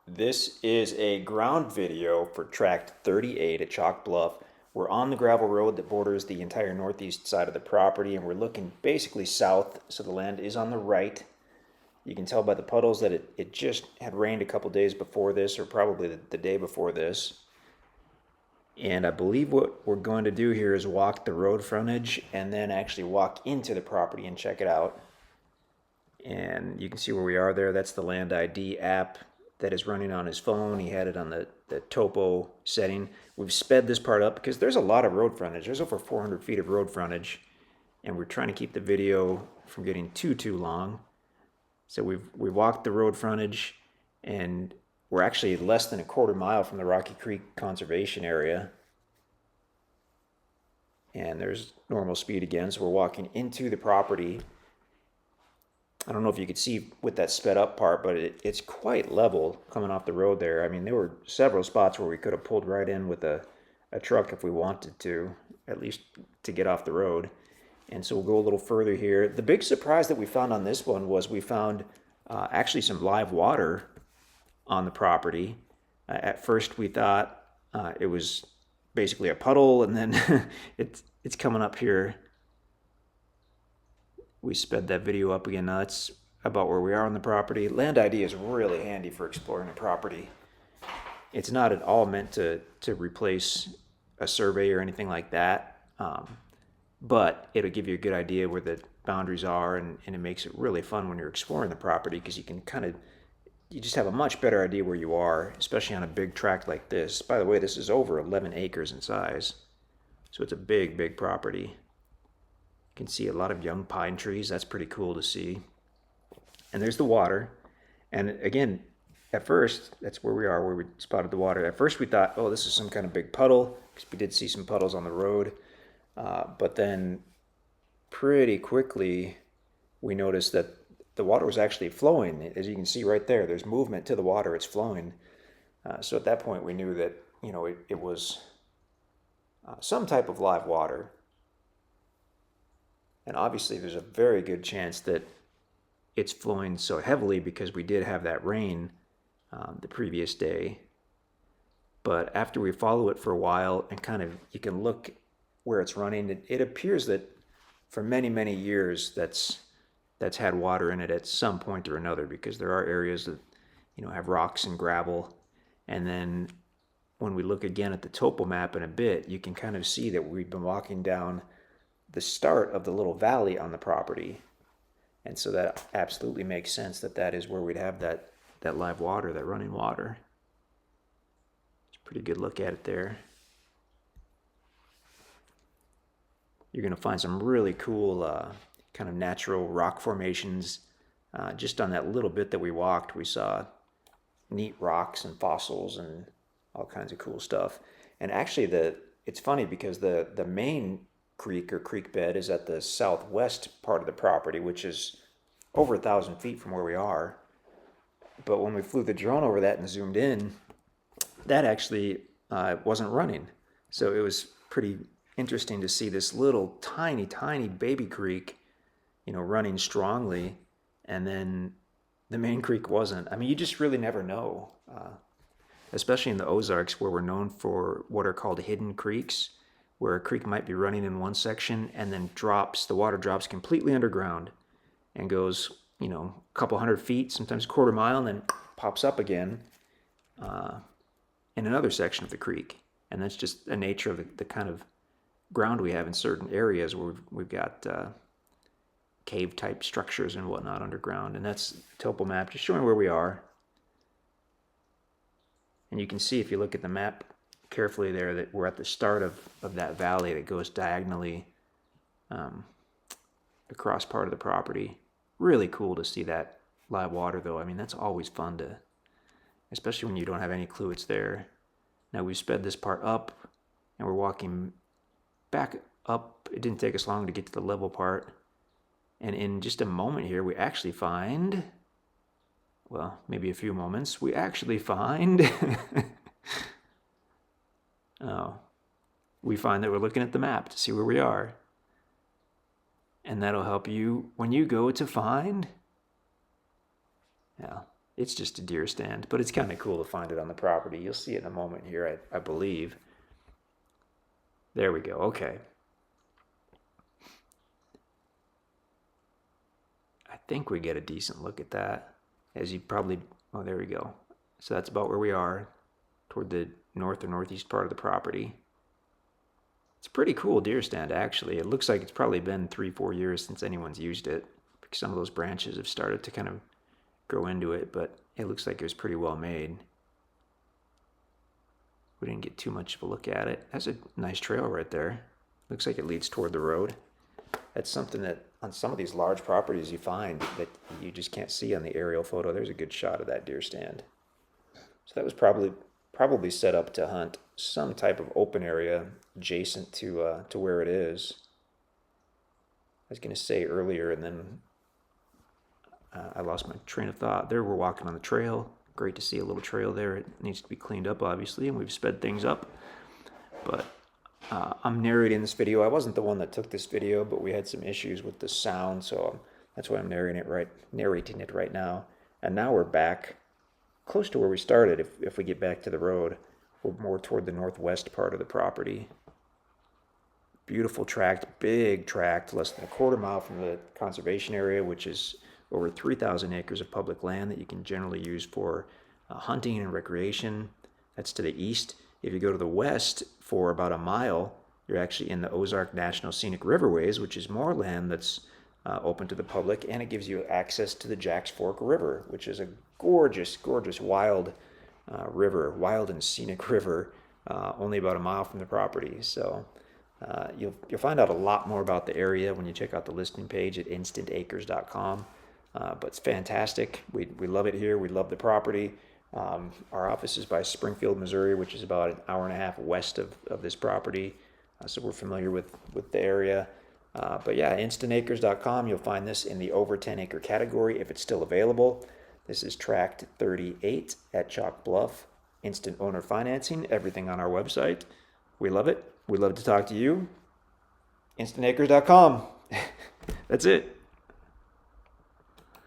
This is a ground video for tract 38 at Chalk Bluff. We're on the gravel road that borders the entire northeast side of the property, and we're looking basically south, so the land is on the right. You can tell by the puddles that it just had rained a couple days before this, or probably the day before this. And I believe what we're going to do here is walk the road frontage and then actually walk into the property and check it out. And you can see where we are there. That's the Land ID app that is running on his phone. He had it on the topo setting. We've sped this part up because there's a lot of road frontage. There's over 400 feet of road frontage, and we're trying to keep the video from getting too long. So we walked the road frontage, and we're actually less than a quarter mile from the Rocky Creek Conservation Area. And there's normal speed again, so we're walking into the property. I don't know if you could see with that sped up part, but it's quite level coming off the road there. I mean, there were several spots where we could have pulled right in with a truck if we wanted to, at least to get off the road. And so we'll go a little further here. The big surprise that we found on this one was we found actually some live water on the property. At first we thought it was basically a puddle, and then it's coming up here. We sped that video up again. Now that's about where we are on the property. Land ID is really handy for exploring a property. It's not at all meant to replace a survey or anything like that, but it'll give you a good idea where the boundaries are, and it makes it really fun when you're exploring the property because you can you just have a much better idea where you are, especially on a big tract like this. By the way, this is over 11 acres in size, so it's a big property. You can see a lot of young pine trees. That's pretty cool to see. And there's the water. And again, at first, that's where we are, where we spotted the water. At first we thought, oh, this is some kind of big puddle, because we did see some puddles on the road. But then pretty quickly we noticed that the water was actually flowing. As you can see right there, there's movement to the water, it's flowing. So at that point we knew that, it was some type of live water. And obviously there's a very good chance that it's flowing so heavily because we did have that rain the previous day. But after we follow it for a while and you can look where it's running, it appears that for many years that's had water in it at some point or another, because there are areas that have rocks and gravel. And then when we look again at the topo map in a bit, you can kind of see that we've been walking down the start of the little valley on the property. And so that absolutely makes sense that is where we'd have that live water, that running water. It's a pretty good look at it there. You're going to find some really cool kind of natural rock formations. Just on that little bit that we walked, we saw neat rocks and fossils and all kinds of cool stuff. And actually it's funny because the main creek or creek bed is at the southwest part of the property, which is over 1,000 feet from where we are. But when we flew the drone over that and zoomed in, that actually wasn't running. So it was pretty interesting to see this little tiny baby creek, running strongly, and then the main creek wasn't. I mean, you just really never know, especially in the Ozarks, where we're known for what are called hidden creeks, where a creek might be running in one section and then the water drops completely underground and goes, a couple hundred feet, sometimes a quarter mile, and then pops up again in another section of the creek. And that's just the nature of the kind of ground we have in certain areas where we've got cave type structures and whatnot underground. And that's a topo map just showing where we are. And you can see, if you look at the map carefully there, that we're at the start of that valley that goes diagonally across part of the property. Really cool to see that live water, though. I mean, that's always fun especially when you don't have any clue it's there. Now we've sped this part up and we're walking back up. It didn't take us long to get to the level part. And in just a moment here, we actually find, well, maybe a few moments, we actually find we find that we're looking at the map to see where we are. And that'll help you when you go to find, yeah, It's just a deer stand, but it's kind of cool to find it on the property. You'll see it in a moment here, I believe. There we go. Okay. I think we get a decent look at that. As you probably, oh, there we go. So that's about where we are, toward the north or northeast part of the property. It's a pretty cool deer stand, actually. It looks like it's probably been 3-4 years since anyone's used it, because some of those branches have started to kind of grow into it, but it looks like it was pretty well made. We didn't get too much of a look at it. That's a nice trail right there. Looks like it leads toward the road. That's something that on some of these large properties you find that you just can't see on the aerial photo. There's a good shot of that deer stand. So that was probably set up to hunt some type of open area adjacent to where it is. I was going to say earlier, and then I lost my train of thought. There we're walking on the trail. Great to see a little trail there. It needs to be cleaned up, obviously, and we've sped things up. But I'm narrating this video. I wasn't the one that took this video, but we had some issues with the sound, so that's why I'm narrating it right now. And now we're back close to where we started. If we get back to the road, we're more toward the northwest part of the property. Beautiful tract, big tract, less than a quarter mile from the conservation area, which is over 3,000 acres of public land that you can generally use for hunting and recreation. That's to the east. If you go to the west for about a mile, you're actually in the Ozarks National Scenic Riverways, which is more land that's open to the public, and it gives you access to the Jack's Fork River, which is a gorgeous, gorgeous wild river, wild and scenic river, only about a mile from the property. So you'll find out a lot more about the area when you check out the listing page at InstantAcres.com. But it's fantastic. We love it here. We love the property. Our office is by Springfield, Missouri, which is about an hour and a half west of this property. So we're familiar with the area. But yeah, InstantAcres.com. You'll find this in the over 10 acre category if it's still available. This is tract 38 at Chalk Bluff. Instant owner financing, everything on our website. We love it. We love to talk to you. InstantAcres.com. That's it.